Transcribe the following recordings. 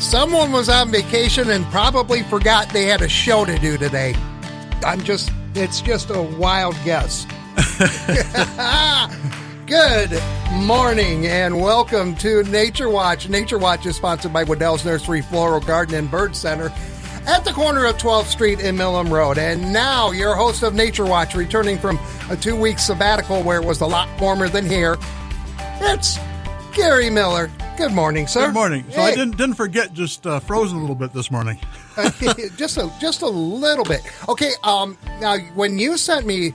Someone was on vacation and probably forgot they had a show to do today. It's just a wild guess. Good morning and welcome to Nature Watch. Nature Watch is sponsored by Waddell's Nursery Floral Garden and Bird Center at the corner of 12th Street and Millam Road. And now your host of Nature Watch, returning from a 2-week sabbatical where it was a lot warmer than here, it's Gary Miller. Good morning, sir. Good morning. So hey. I didn't forget, just frozen a little bit this morning. just a little bit. Okay. Now when you sent me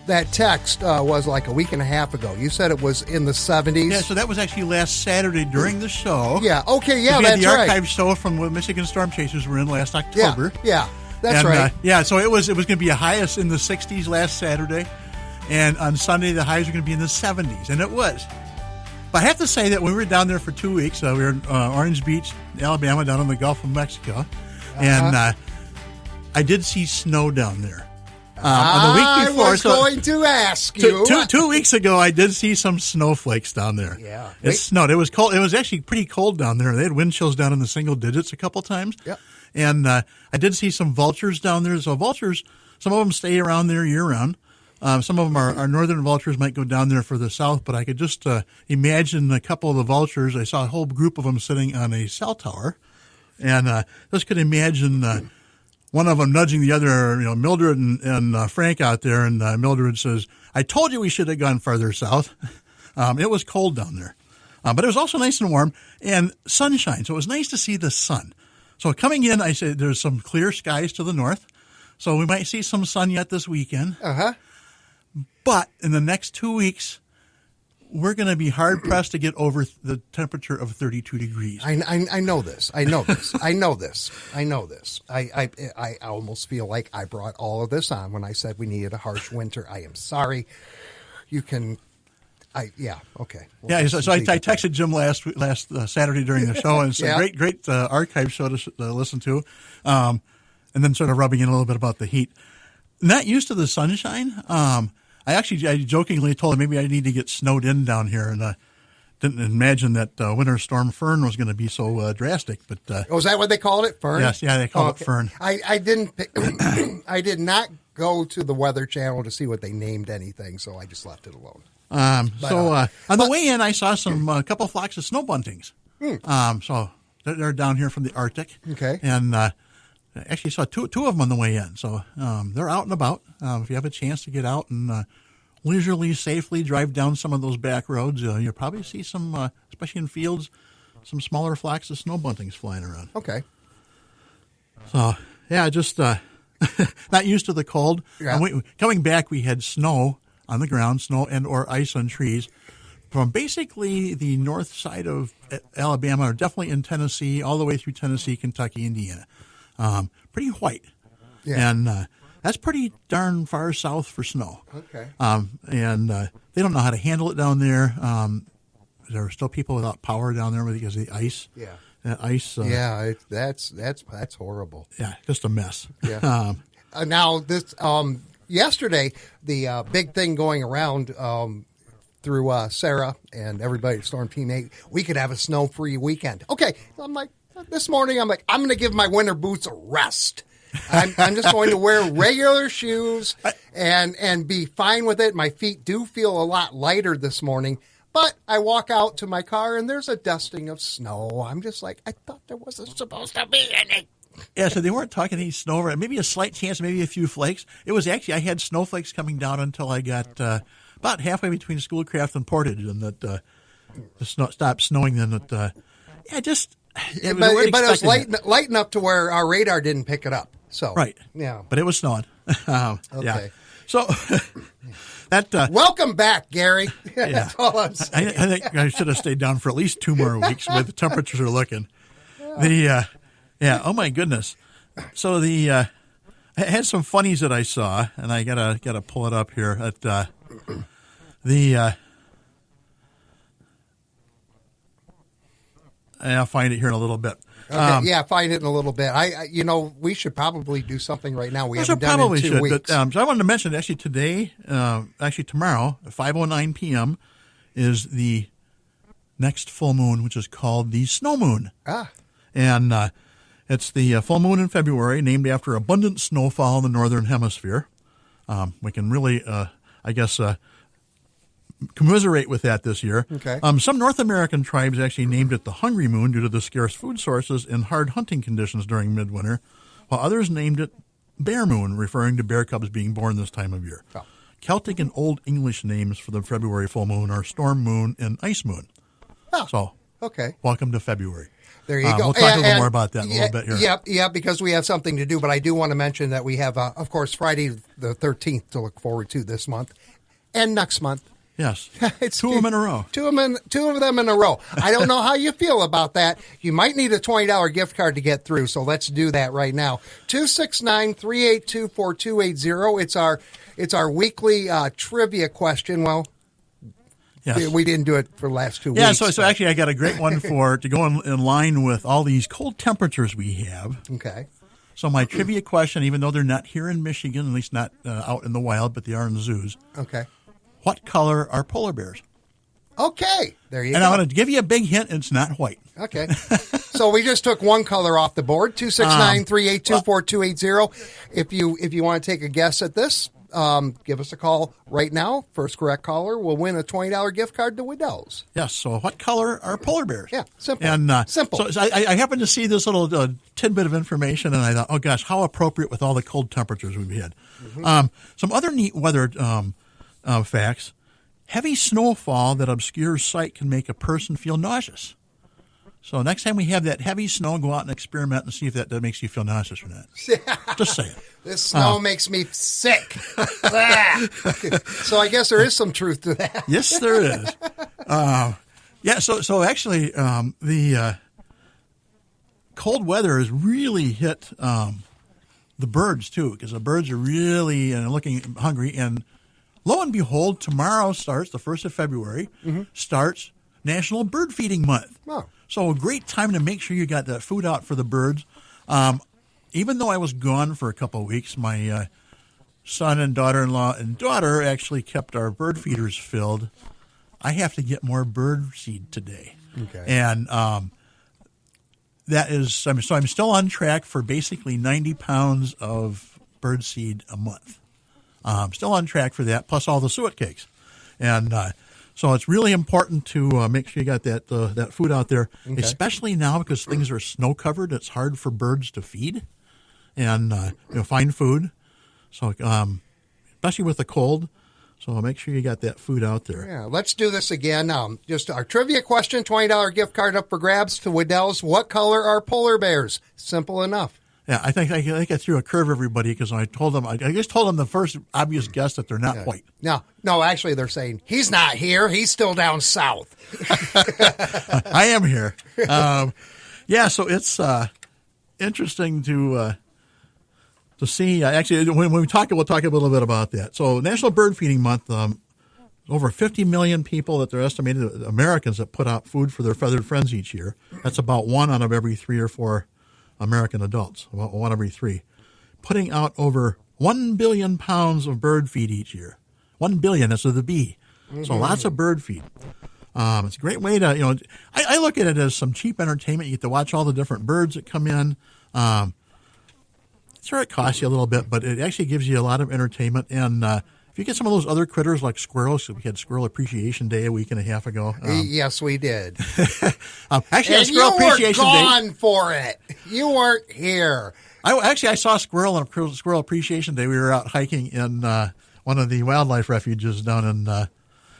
that text was like a week and a half ago. You said it was in the 70s. Yeah. So that was actually last Saturday during the show. Yeah. Okay. Yeah. We had That's the right. archive show from what Michigan Storm Chasers were in last October. Yeah. That's right. So it was going to be a highest in the 60s last Saturday, and on Sunday the highs were going to be in the 70s, and it was. But I have to say that when we were down there for 2 weeks, we were in Orange Beach, Alabama, down in the Gulf of Mexico, and I did see snow down there. On the week before, I was going to ask you. 2 weeks ago, I did see some snowflakes down there. Yeah. It snowed. It was cold. It was actually pretty cold down there. They had wind chills down in the single digits a couple times. Yep. And I did see some vultures down there. So vultures, some of them stay around there year-round. Some of them are northern vultures, might go down there for the south, but I could just imagine a couple of the vultures. I saw a whole group of them sitting on a cell tower, and just could imagine one of them nudging the other, Mildred and Frank out there, and Mildred says, "I told you we should have gone farther south." It was cold down there, but it was also nice and warm and sunshine, so it was nice to see the sun. So coming in, I said there's some clear skies to the north, so we might see some sun yet this weekend. But in the next 2 weeks, we're going to be hard-pressed to get over the temperature of 32 degrees. I know this. I almost feel like I brought all of this on when I said we needed a harsh winter. I am sorry. You can... okay. Well, so I texted Jim last Saturday during the show, and it's a great archive show to listen to, and then sort of rubbing in a little bit about the heat. Not used to the sunshine. I jokingly told him maybe I need to get snowed in down here, and didn't imagine that Winter Storm Fern was going to be so drastic. But is that what they called it, Fern? Yes, yeah, they called it Fern. I didn't. I did not go to the Weather Channel to see what they named anything, so I just left it alone. On the way in, I saw a couple flocks of snow buntings. So they're down here from the Arctic. Okay, and actually saw two of them on the way in. So they're out and about. If you have a chance to get out and leisurely, safely drive down some of those back roads, you'll probably see some, especially in fields, some smaller flocks of snow buntings flying around. Okay. So, just not used to the cold. Yeah. Coming back, we had snow on the ground, snow and or ice on trees from basically the north side of Alabama, or definitely in Tennessee, all the way through Tennessee, Kentucky, Indiana. Pretty white. Yeah. And that's pretty darn far south for snow. Okay. And they don't know how to handle it down there. There are still people without power down there because of the ice. Yeah. That ice. That's horrible. Yeah, just a mess. Yeah. Now this yesterday, the big thing going around through Sarah and everybody at Storm Team 8, we could have a snow-free weekend. Okay, I'm like, this morning, I'm going to give my winter boots a rest. I'm just going to wear regular shoes and be fine with it. My feet do feel a lot lighter this morning, but I walk out to my car and there's a dusting of snow. I'm just like, I thought there wasn't supposed to be any. Yeah, so they weren't talking any snow, maybe a slight chance, maybe a few flakes. It was actually, I had snowflakes coming down until I got about halfway between Schoolcraft and Portage, and that the snow stopped snowing. Then but it was light enough to where our radar didn't pick it up. So right, yeah, but it was snowing. Okay, yeah. So that welcome back, Gary. Yeah. That's all I'm saying. I think I should have stayed down for at least 2 more weeks. Where the temperatures are looking. Oh my goodness. So I had some funnies that I saw, and I gotta pull it up here at I'll find it here in a little bit. Okay, find it in a little bit. We should probably do something right now. We haven't done it in 2 weeks. But, so I wanted to mention actually today, tomorrow, at 5:09 p.m. is the next full moon, which is called the snow moon. And it's the full moon in February, named after abundant snowfall in the northern hemisphere. We can really, commiserate with that this year. Okay. Some North American tribes actually named it the hungry moon due to the scarce food sources and hard hunting conditions during midwinter, while others named it bear moon, referring to bear cubs being born this time of year. Oh. Celtic and Old English names for the February full moon are storm moon and ice moon. Oh, So, okay. welcome to February. There you go. We'll talk a little more about that in a little bit here. Yeah, because we have something to do. But I do want to mention that we have, of course, Friday the 13th to look forward to this month and next month. Yes. It's two of them in a row. Two of them in a row. I don't know how you feel about that. You might need a $20 gift card to get through, so let's do that right now. 269-382-4280. It's our weekly trivia question. Well, Yes. we didn't do it for the last 2 weeks. Yeah, so actually I got a great one to go in line with all these cold temperatures we have. Okay. So my trivia question, even though they're not here in Michigan, at least not out in the wild, but they are in zoos. Okay. What color are polar bears? Okay. There you go. And I'm going to give you a big hint. It's not white. Okay. So we just took one color off the board, 269-382-4280. If you want to take a guess at this, give us a call right now. First correct caller will win a $20 gift card to Waddell's. Yes. So what color are polar bears? Yeah, simple. And simple. So I happened to see this little tidbit of information, and I thought, oh gosh, how appropriate with all the cold temperatures we've had. Mm-hmm. Some other neat weather facts. Heavy snowfall that obscures sight can make a person feel nauseous. So next time we have that heavy snow, go out and experiment and see if that makes you feel nauseous or not. Just saying. This snow makes me sick. So I guess there is some truth to that. Yes, there is. So actually, the cold weather has really hit the birds too, because the birds are really looking hungry. And lo and behold, tomorrow starts, the 1st of February, starts National Bird Feeding Month. Oh. So a great time to make sure you got that food out for the birds. Even though I was gone for a couple of weeks, my son and daughter-in-law and daughter actually kept our bird feeders filled. I have to get more bird seed today. Okay. And that is, so I'm still on track for basically 90 pounds of bird seed a month. Still on track for that, plus all the suet cakes. And so it's really important to make sure you got that food out there, especially now because things are snow-covered. It's hard for birds to feed and find food. So especially with the cold. So make sure you got that food out there. Yeah, let's do this again. Just our trivia question, $20 gift card up for grabs to Waddell's. What color are polar bears? Simple enough. Yeah, I think I threw a curve everybody because I just told them the first obvious guess that they're not white. No, actually they're saying he's not here. He's still down south. I am here. So it's interesting to see. Actually, when we talk, we'll talk a little bit about that. So National Bird Feeding Month, over 50 million people that they're estimated, Americans, that put out food for their feathered friends each year. That's about 1 out of every 3 or 4 American adults, about 1 every 3, putting out over 1 billion pounds of bird feed each year. 1 billion, that's with a B. So lots of bird feed. It's a great way to, I look at it as some cheap entertainment. You get to watch all the different birds that come in. Sure, it costs you a little bit, but it actually gives you a lot of entertainment. And if you get some of those other critters like squirrels, we had Squirrel Appreciation Day a week and a half ago. Yes, we did. Actually, and Squirrel Appreciation Day. You were Day. gone for it. You weren't here. I saw a squirrel on Squirrel Appreciation Day. We were out hiking in one of the wildlife refuges down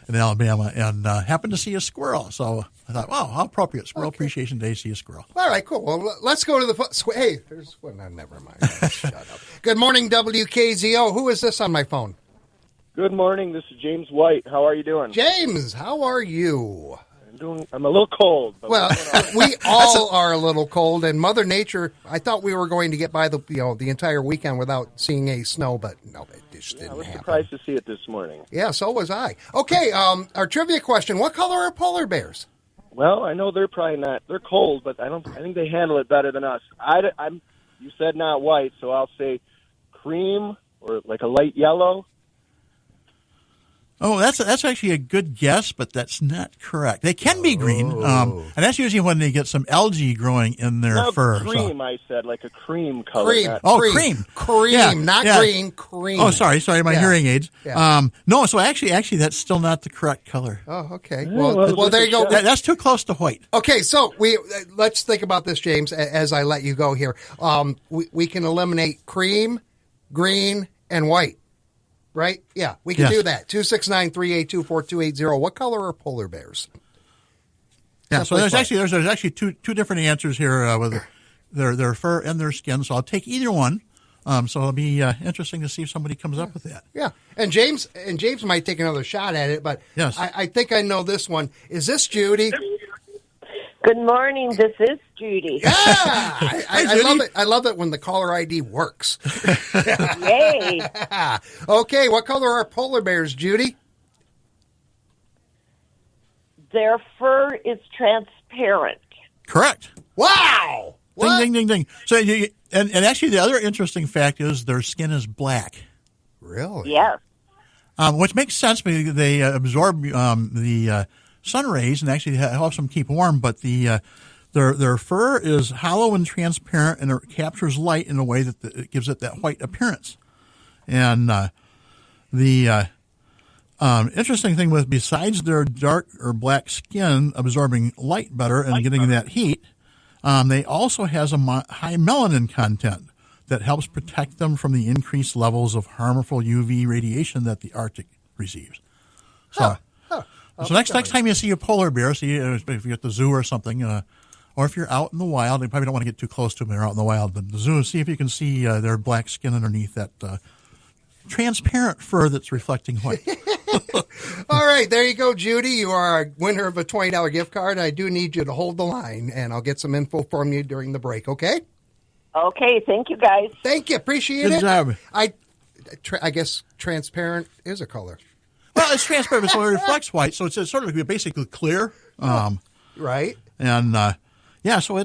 in Alabama and happened to see a squirrel. So I thought, wow, how appropriate. Squirrel Appreciation Day, see a squirrel. All right, cool. Well, let's go to the hey, there's one. No, never mind. Shut up. Good morning, WKZO. Who is this on my phone? Good morning. This is James White. How are you doing? James, how are you? I'm a little cold. But well, we all are a little cold, and Mother Nature. I thought we were going to get by the entire weekend without seeing any snow, but no, it just didn't I was happen. surprised to see it this morning. Yeah, so was I. Okay, our trivia question: what color are polar bears? Well, I know they're probably not. They're cold, but I think they handle it better than us. You said not white, so I'll say cream or like a light yellow. Oh, that's actually a good guess, but that's not correct. They can be green, and that's usually when they get some algae growing in their No, fur. cream, I said, like a cream color. Cream. not- Oh, Cream. cream. Yeah, Not yeah. green, cream. Oh, sorry, my Yeah. hearing aids. Yeah. No, so actually, that's still not the correct color. Oh, okay. well, Well, there you go. That's too close to white. Okay, so let's think about this, James, as I let you go here. We can eliminate cream, green, and white, right? Yeah, we can Yes. do that. 269-382-4280. What color are polar bears? Yeah, so Simply there's actually two different answers here with their fur and their skin. So I'll take either one. So it'll be interesting to see if somebody comes up with that. Yeah, and James might take another shot at it, but Yes. I think I know this one. Is this Judy? Good morning. This is Judy. Yeah, I Judy. love it. I love it when the caller ID works. Yay. Okay, what color are polar bears, Judy? Their fur is transparent. Correct. Wow! What? Ding, ding, ding, ding. So and actually the other interesting fact is their skin is black. Really? Yes. Which makes sense because they absorb the sun rays and actually helps them keep warm. But their fur is hollow and transparent, and it captures light in a way that it gives it that white appearance. And the interesting thing besides their dark or black skin absorbing light better and getting that heat, they also has a high melanin content that helps protect them from the increased levels of harmful UV radiation that the Arctic receives. So, so next time you see a polar bear, if you're at the zoo or something, or if you're out in the wild, you probably don't want to get too close to them. They're out in the wild, but the zoo, see if you can see their black skin underneath that transparent fur that's reflecting white. All right, there you go, Judy. You are a winner of a $20 gift card. I do need you to hold the line, and I'll get some info from you during the break, okay? Okay. Thank you, guys. Thank you. Appreciate Good it. job. I guess transparent is a color. Well, it's transparent, so it reflects white, so it's sort of basically clear. Right? And so it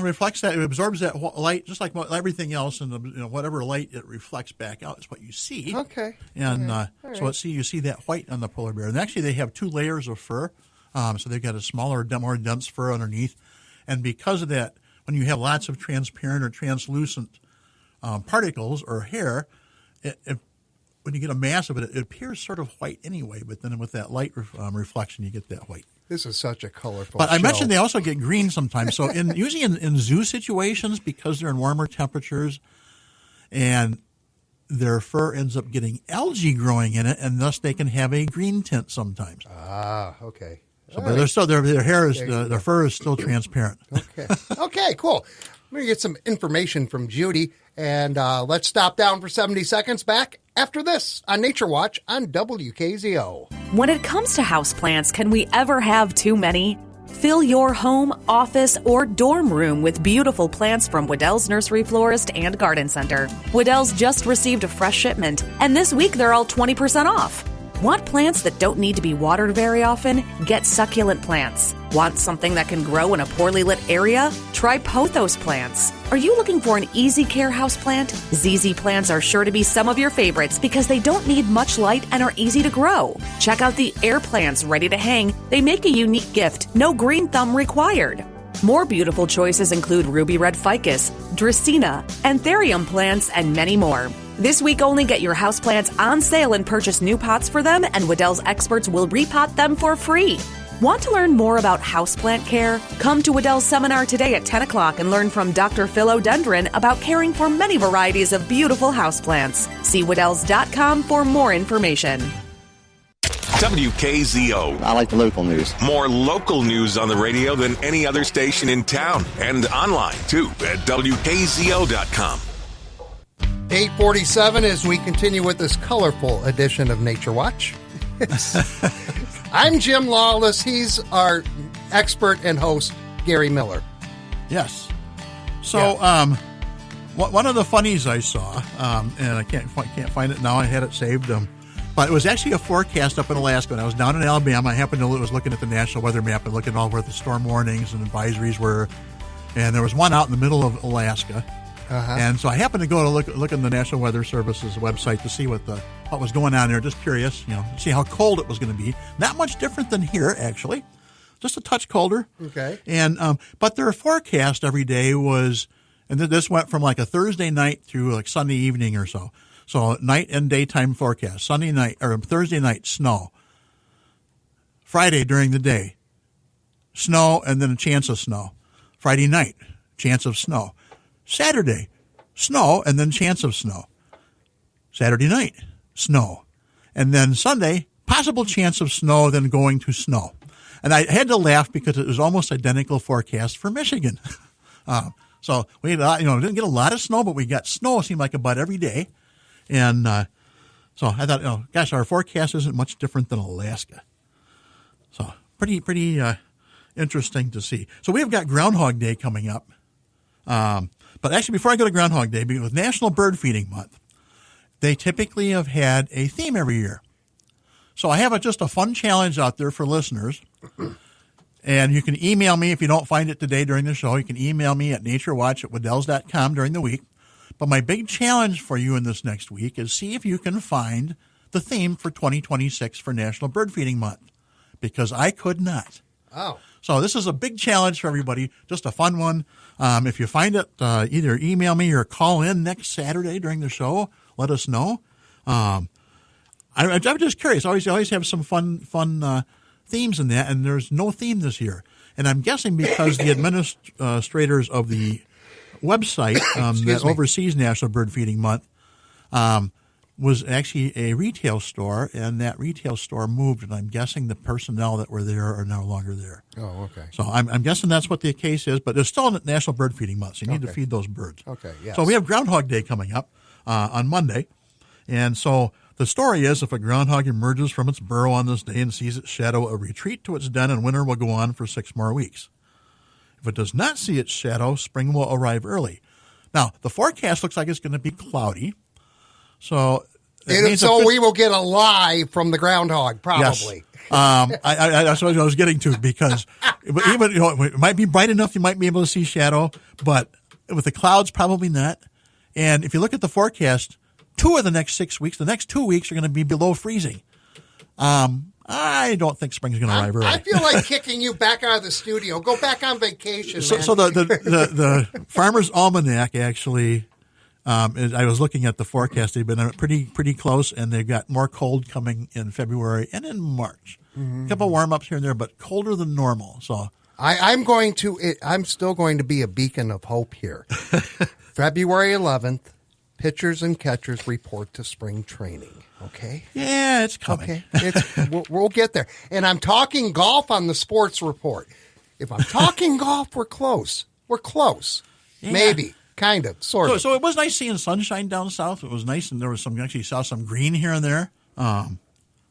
reflects that, it absorbs that light just like everything else, and whatever light it reflects back out is what you see. Okay. And All so right. you see that white on the polar bear, and actually they have 2 layers of fur, so they've got a smaller, more dense fur underneath, and because of that, when you have lots of transparent or translucent particles or hair, when you get a mass of it, it appears sort of white anyway, but then with that light reflection, you get that white. This is such a colorful But I show. mentioned they also get green sometimes. So usually in zoo situations, because they're in warmer temperatures, and their fur ends up getting algae growing in it, and thus they can have a green tint sometimes. Okay. So, but they're still their hair is their fur is still transparent. Okay. Okay, cool. I'm going to get some information from Judy, and let's stop down for 70 seconds. Back after this on Nature Watch on WKZO. When it comes to houseplants, can we ever have too many? Fill your home, office, or dorm room with beautiful plants from Waddell's Nursery Florist and Garden Center. Waddell's just received a fresh shipment, and this week they're all 20% off. Want plants that don't need to be watered very often? Get succulent plants. Want something that can grow in a poorly lit area? Try pothos plants. Are you looking for an easy care houseplant? ZZ plants are sure to be some of your favorites because they don't need much light and are easy to grow. Check out the air plants ready to hang. They make a unique gift. No green thumb required. More beautiful choices include ruby red ficus, dracaena, anthurium plants, and many more. This week only, get your houseplants on sale and purchase new pots for them, and Waddell's experts will repot them for free. Want to learn more about houseplant care? Come to Waddell's seminar today at 10 o'clock and learn from Dr. Philodendron about caring for many varieties of beautiful houseplants. See Waddells.com for more information. WKZO. I like the local news. More local news on the radio than any other station in town. And online, too, at WKZO.com. 8:47 as we continue with this colorful edition of Nature Watch. I'm Jim Lawless. He's our expert and host, Gary Miller. Yes. So one of the funnies I saw, and I can't find it now. I had it saved. But it was actually a forecast up in Alaska. When I was down in Alabama, I was looking at the National Weather Map and looking at all where the storm warnings and advisories were. And there was one out in the middle of Alaska. And so I happened to go to look in the National Weather Service's website to see what the what was going on there. Just curious, see how cold it was going to be. Not much different than here, actually. Just a touch colder. Okay. And but their forecast every day was, and this went from like a Thursday night through like Sunday evening or so. So night and daytime forecast. Sunday night or Thursday night, snow. Friday during the day, snow and then a chance of snow. Friday night, chance of snow. Saturday, snow and then chance of snow. Saturday night, snow. And then Sunday, possible chance of snow, then going to snow. And I had to laugh because it was almost identical forecast for Michigan. So we had, didn't get a lot of snow, but we got snow, it seemed like about every day. And so I thought, gosh, our forecast isn't much different than Alaska. So pretty interesting to see. So we've got Groundhog Day coming up. But actually, before I go to Groundhog Day, with National Bird Feeding Month, they typically have had a theme every year. So I have just a fun challenge out there for listeners. And you can email me if you don't find it today during the show. You can email me at naturewatch@wedells.com during the week. But my big challenge for you in this next week is see if you can find the theme for 2026 for National Bird Feeding Month, because I could not. Oh. So this is a big challenge for everybody, just a fun one. If you find it, either email me or call in next Saturday during the show. Let us know. I'm just curious. I always have some fun themes in that, and there's no theme this year. And I'm guessing because the administrators of the website that oversees National Bird Feeding Month was actually a retail store, and that retail store moved, and I'm guessing the personnel that were there are no longer there. Oh, okay. So I'm guessing that's what the case is, but there's still a National Bird Feeding Month, so you need to feed those birds. Okay, yes. So we have Groundhog Day coming up on Monday, and so the story is if a groundhog emerges from its burrow on this day and sees its shadow, a retreat to its den, and winter will go on for 6 more weeks. If it does not see its shadow, spring will arrive early. Now, the forecast looks like it's going to be cloudy. So we will get a lie from the groundhog, probably. Yes. That's what I was getting to, because even it might be bright enough, you might be able to see shadow, but with the clouds, probably not. And if you look at the forecast, 2 of the next 6 weeks, the next 2 weeks are going to be below freezing. I don't think spring's going to arrive early. I feel like kicking you back out of the studio. Go back on vacation, man. So the Farmer's Almanac actually. I was looking at the forecast. They've been pretty close, and they've got more cold coming in February and in March. Mm-hmm. A couple warm ups here and there, but colder than normal. So I'm still going to be a beacon of hope here. February 11th, pitchers and catchers report to spring training. Okay. Yeah, it's coming. Okay, we'll get there. And I'm talking golf on the sports report. If I'm talking golf, we're close. We're close. Yeah. Maybe. Kind of, sort of. So it was nice seeing sunshine down south. It was nice, and there was actually saw some green here and there. Not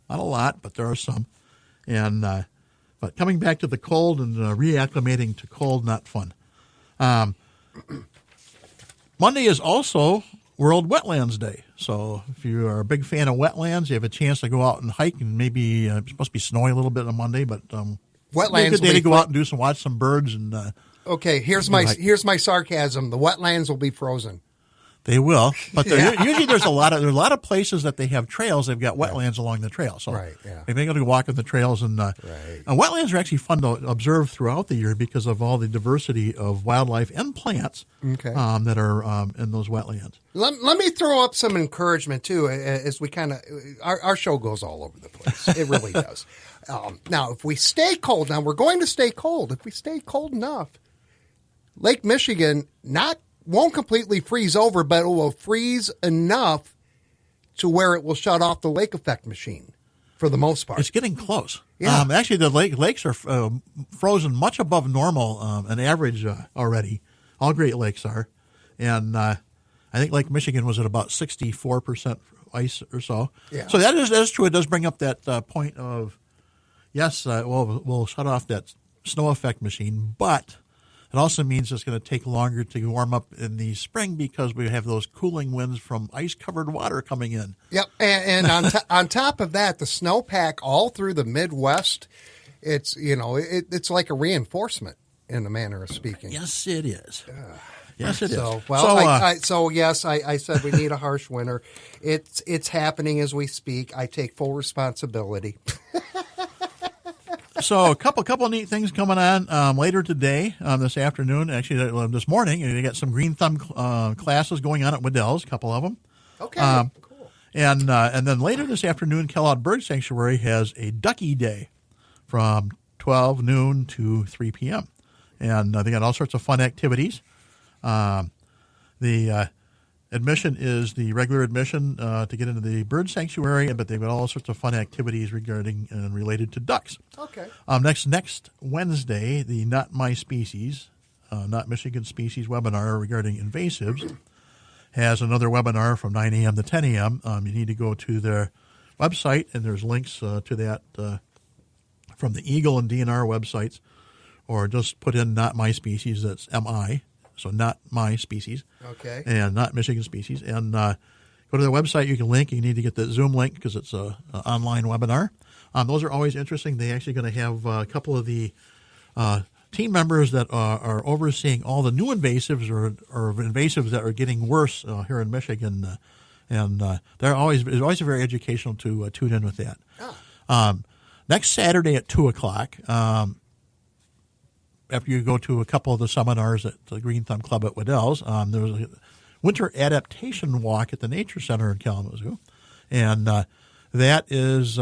a lot, but there are some. And but coming back to the cold and reacclimating to cold, not fun. Monday is also World Wetlands Day. So if you are a big fan of wetlands, you have a chance to go out and hike, and maybe it's supposed to be snowing a little bit on Monday, but wetlands. Good day to go out and watch some birds and. Okay, here's my sarcasm. The wetlands will be frozen. They will, but usually there's a lot of places that they have trails. They've got wetlands along the trail, so they may go to walk on the trails. And wetlands are actually fun to observe throughout the year because of all the diversity of wildlife and plants that are in those wetlands. Let me throw up some encouragement too, as we kind of our show goes all over the place. It really does. Now, if we stay cold, we're going to stay cold. If we stay cold enough, Lake Michigan won't completely freeze over, but it will freeze enough to where it will shut off the lake effect machine for the most part. It's getting close. Yeah. Actually, the lakes are frozen much above normal, an average already. All Great Lakes are. And I think Lake Michigan was at about 64% ice or so. Yeah. So that is true. It does bring up that point of, yes, we'll shut off that snow effect machine, but it also means it's going to take longer to warm up in the spring because we have those cooling winds from ice-covered water coming in. Yep, and on top of that, the snowpack all through the Midwest, it's like a reinforcement in a manner of speaking. Yes, it is. Yes, it is. So, So, yes, I said we need a harsh winter. It's happening as we speak. I take full responsibility. So a couple neat things coming on later today, this afternoon. Actually, this morning, you got some Green Thumb classes going on at Waddell's, a couple of them. Okay, cool. And then later this afternoon, Kellogg Bird Sanctuary has a Ducky Day from 12 noon to 3 p.m. And they got all sorts of fun activities. The admission is the regular admission to get into the bird sanctuary, but they've got all sorts of fun activities regarding and related to ducks. Okay. Next Wednesday, the Not My Species, Not Michigan Species webinar regarding invasives has another webinar from 9 a.m. to 10 a.m. You need to go to their website, and there's links to that from the Eagle and DNR websites, or just put in Not My Species, that's M-I, so Not My Species. Okay. And Not Michigan Species. And go to their website. You can link. You need to get the Zoom link because it's an online webinar. Those are always interesting. They're actually going to have a couple of the team members that are overseeing all the new invasives or invasives that are getting worse here in Michigan. And it's always very educational to tune in with that. Oh. Next Saturday at 2 o'clock, after you go to a couple of the seminars at the Green Thumb Club at Waddell's, there's a winter adaptation walk at the Nature Center in Kalamazoo. And that is,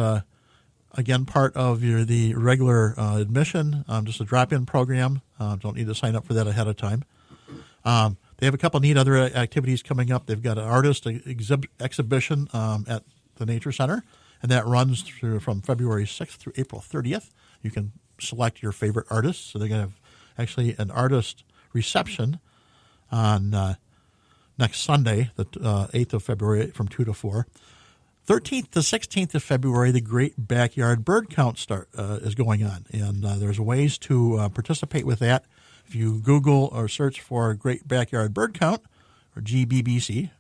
again, part of the regular admission, just a drop-in program. Don't need to sign up for that ahead of time. They have a couple neat other activities coming up. They've got an artist exhibition at the Nature Center, and that runs from February 6th through April 30th. You can select your favorite artists. So they're going to have actually an artist reception on next Sunday, the 8th of February, from 2 to 4. 13th to 16th of February, the Great Backyard Bird Count is going on, and there's ways to participate with that. If you Google or search for Great Backyard Bird Count, or GBBC,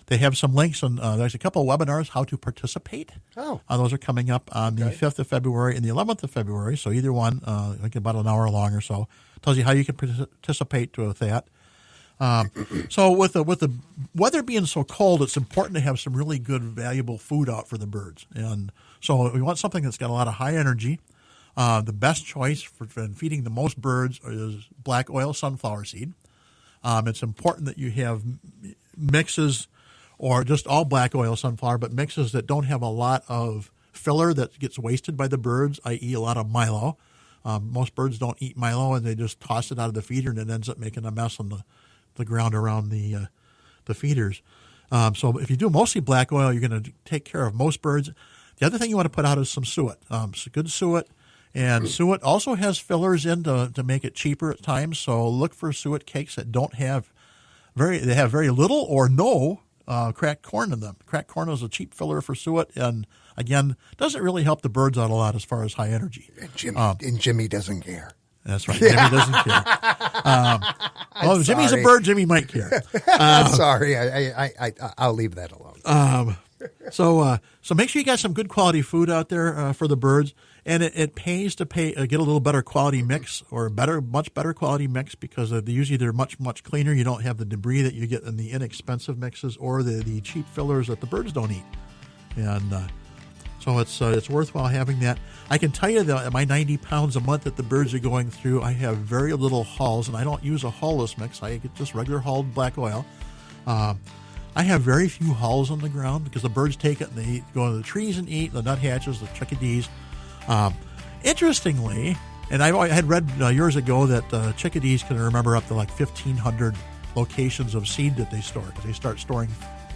they have some links, and there's a couple of webinars how to participate. Oh. Those are coming up on the 5th of February and the 11th of February, so either one, like about an hour long or so, tells you how you can participate with that. So with the weather being so cold, it's important to have some really good, valuable food out for the birds. And so we want something that's got a lot of high energy. The best choice for feeding the most birds is black oil sunflower seed. It's important that you have mixes, or just all black oil sunflower, but mixes that don't have a lot of filler that gets wasted by the birds, i.e. a lot of milo. Most birds don't eat milo, and they just toss it out of the feeder, and it ends up making a mess on the ground around the feeders. So if you do mostly black oil, you're going to take care of most birds. The other thing you want to put out is some suet, good suet. And suet also has fillers in to make it cheaper at times. So look for suet cakes that have very little or no cracked corn in them. Cracked corn is a cheap filler for suet, and again, doesn't really help the birds out a lot as far as high energy. And Jimmy doesn't care. That's right. Jimmy doesn't care. Well, if Jimmy's a bird, Jimmy might care. I'm sorry. I'll leave that alone. So make sure you got some good quality food out there for the birds, and it pays to get a little better quality mix, or much better quality mix, because usually they're much cleaner. You don't have the debris that you get in the inexpensive mixes or the cheap fillers that the birds don't eat, and so it's worthwhile having that. I can tell you that my 90 pounds a month that the birds are going through, I have very little hulls, and I don't use a hull-less mix. I get just regular hulled black oil. I have very few hulls on the ground because the birds take it and they go into the trees and eat, the nuthatches, the chickadees. Interestingly, and I had read years ago that chickadees can remember up to like 1,500 locations of seed that they store, because they start storing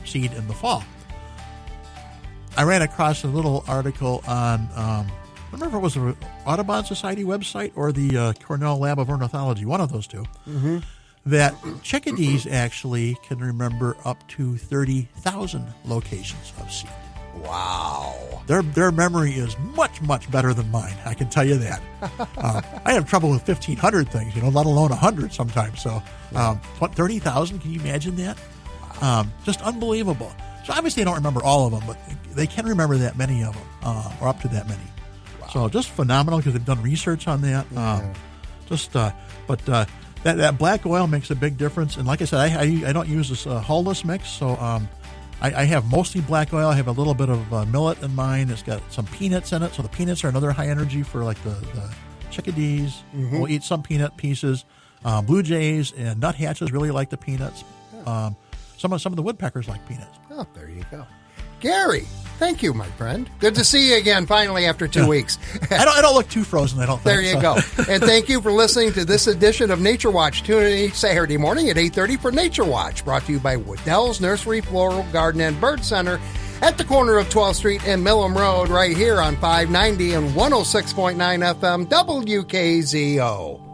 seed in the fall. I ran across a little article on, I don't remember if it was the Audubon Society website or the Cornell Lab of Ornithology, one of those two. Mm-hmm. That chickadees actually can remember up to 30,000 locations of seed. Wow. Their memory is much better than mine, I can tell you that. I have trouble with 1,500 things, let alone 100 sometimes. So 30,000, can you imagine that? Just unbelievable. So obviously I don't remember all of them, but they can remember that many of them, or up to that many. Wow. So just phenomenal, because they've done research on that. That black oil makes a big difference. And like I said, I don't use this hulless mix, so I have mostly black oil. I have a little bit of millet in mine. It's got some peanuts in it, so the peanuts are another high energy for like the chickadees. We'll eat some peanut pieces. Blue jays and nuthatches really like the peanuts. Some of the woodpeckers like peanuts. Oh, there you go. Gary, thank you, my friend. Good to see you again, finally, after 2 weeks. I don't look too frozen, I don't think. There you go. And thank you for listening to this edition of Nature Watch. Tune in Saturday morning at 8:30 for Nature Watch, brought to you by Waddell's Nursery, Floral, Garden, and Bird Center at the corner of 12th Street and Millam Road, right here on 590 and 106.9 FM WKZO.